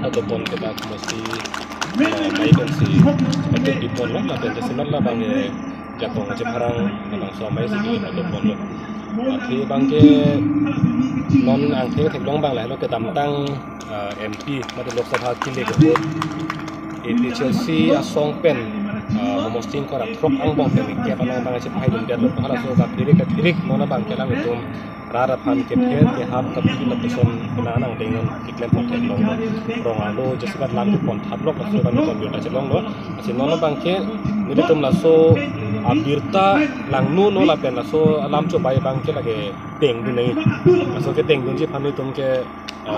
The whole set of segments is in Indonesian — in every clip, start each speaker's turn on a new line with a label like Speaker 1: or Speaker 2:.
Speaker 1: atau pon kita mesti mai kan si seperti di pon lah dan sebenarnya lah bang jatuh macam orang bang suami sih atau pon lah thì bang ke non angke thekdong bang lah lo ke tamtang MP mati Lok Sabha kile ke vote itu Chelsea asong pen mesti korak trok ang bang ke ke palang bang si pai dum dia lo hala so ka tirik nona bang ke lang itu rara pan ke ham ka pi la person na nang dengan iklan pon thekdong rong alo jesikat lam tu pon thablok la so ban kon yo ta chelong lo asi nona bang ke ni tum la so abirta lang nu no la pen la so alam cho bai bang ke lage teng du nei so ke teng dun ji phani tum ke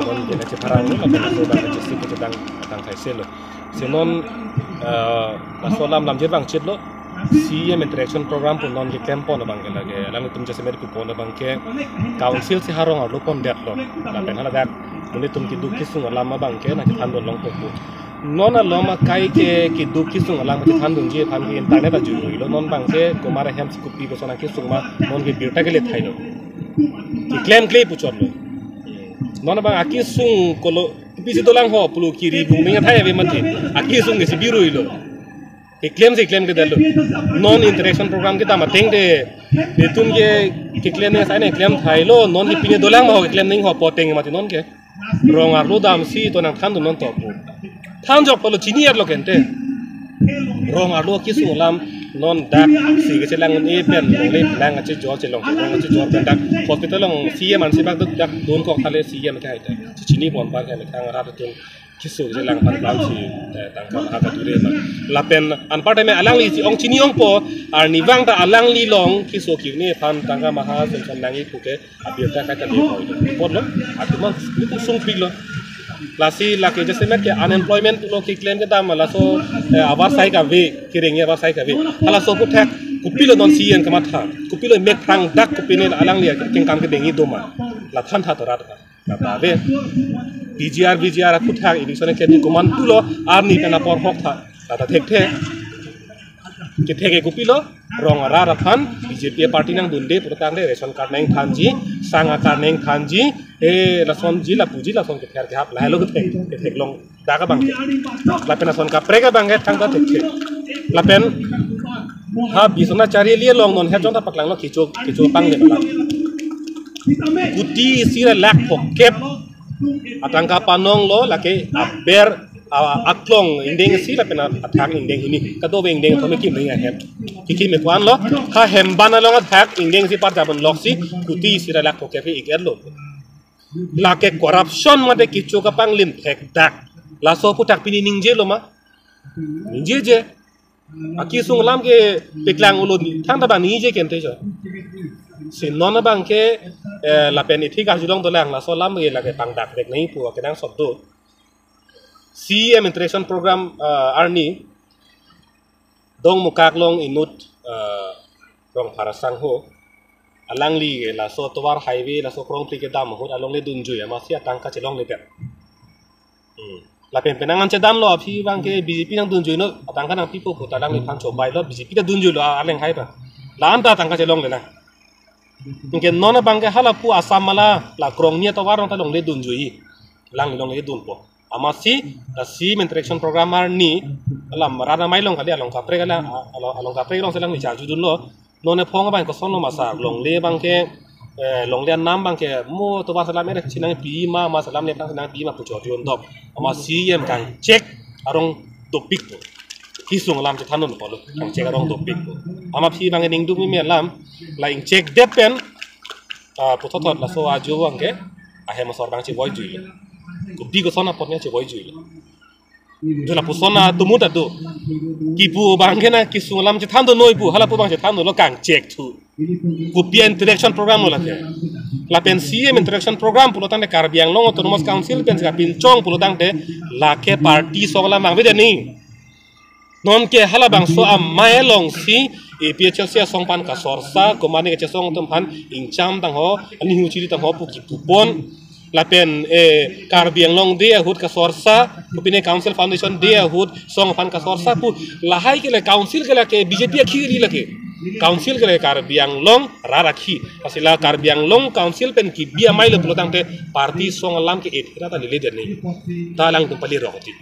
Speaker 1: don ke na che parang la pen so bang ke si ke dang tang thai sel senon la so lam je bang chet lo CM interaction program pun non ke camp pon bang ke lage lang tum je semer ku pon bang ke council si harong lo pon det lo la pen hala dak ni tum ki du ki sung alam bang ke na ki than don long ko non aloma kai ke duki sung alang ke than dunji than ke internet a jui lo non bang ke komara hem skupi ko sona ke sungma non ke birta ke le thailo ki claim puchor lo non bang aki sung kolo pisi dolang ho pulu kiri bung ninga thai be mati aki sung ke biru ilo ke claim ke dalo non interaction program ke ta mateng de tum ke claim ne sai ne claim thailo non ke pine dolang ma ho ke claim ning ho poteng mati non ke rong ar lo dam si to nang than dun non to than job polo senior lo kente rong alo kisu lam non dak si ke lang ni pen le lang ache jor chelong lang ache jor ben dak hospital long CM an sibak dak don ko khale CM ka ite chini bon ba ka khang ra tun kisu ke lang pan plan si tang ka ha ka dure ma la pen an part me alang li si ong chini ong po ar ni wang ta alang li long kisu ki ni pan tang ka ma ha sen kan nang i ku ke abir ta ka ta le ko pot lo atuma ni sung pi lo lasi laki jese met ke unemployment lo ki claim ke dam la so awas sai ka ve kiring awas sai ka ve hala so puthak kupilo non sien ka matha kupilo mek prang dak kupine alang lia king kam ke dengi doma la than tha torat la ba ve BGR puthak election ke ni koman tulo arni pena por hok tha ta thek ke theke kupilo rong ara than BJP party nang dunde purtang de ration card nang thanji sanga card nang thanji la son ji la puji la son ke thar ke hap la lo ke thek long da ka bang la pen son ka pre ka bang thang ta thek la pen ha bisona chari lie long non he jong ta paklang lo kicho pang le bang kuti sira lak pokep atangka panong lo la ke aber aklong indeng si la pena athak indeng ini kado be indeng thome ki menga hem ki me kwan lo kha hem bana lo athak indeng si par jabon loksi kuti sira lak ko ke fe iger lo la ke corruption ma de kichu ka pang lim thek dak la so putak pini ningje lo ma ningje je aki sung lam ke piklang ulo thang ta ba ni je ken te jo sin non bang ke la pen ithi ka julong to lang la so lam ge la ke pang dak dek nei pu ke dang sob do CM interaction program arni dong mukak long inut rong parasang ho alang li la so towar highway la so krong pri ke dam ho along le dun ju ya ma sia tang ka chelong le pet la pen penangan che dam lo phi bang ke BJP nang dun ju no tang ka nang pipo ko ta lang ni phang cho bai lo BJP ta dun ju lo aleng hai ba la am ta tang ka chelong le na ingke nona bang ke hala pu asam mala la krong nia towar ta long le dun ju yi lang long le dun po amasi the CM interaction program ni alam rana mai long kali along kapre kala along kapre long selang ni charju dun lo none phong bang ko sono masa long le bang ke long le nam bang ke mo to ba salam mere sinang pi ma salam le tang sinang pi ma pu cho yon dok amasi CM kang check arong topik to kisung lam che thanon ko lo kang check arong topik to ama phi bang ning du mi me lam la ing check depen putotot la so aju bang ke ahe ma sor bang che boy jui kupi ko sona potnya che boy jui jula pusona tumuta do kipu bangena kisulam che thando noi pu hala pu bang che thando lo kang check thu kupi interaction program lo la ke la pen CM interaction program pulo tang de karbiang long autonomous council pen ka pin chong pulo tang de la ke party sogla mang be ni non ke hala bang so am mai long si APHL sia songpan ka sorsa komani ke song tum pan ingcham tang ho ani hu chiri tang ho pu ki pupon la pen karbiang long de hut ka sorsa pupine council foundation de hut song pan ka sorsa pu la hai ke le council ke la ke BJP khiri la ke council ke Karbi Anglong rarakhi asila Karbi Anglong council pen ki bia mai le pelotang te parti song lam ke et rata le leader ni ta lang tum pali rokti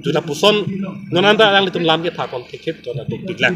Speaker 1: tu na puson nonanda lang tum lam ke thakon ke to na tu biglan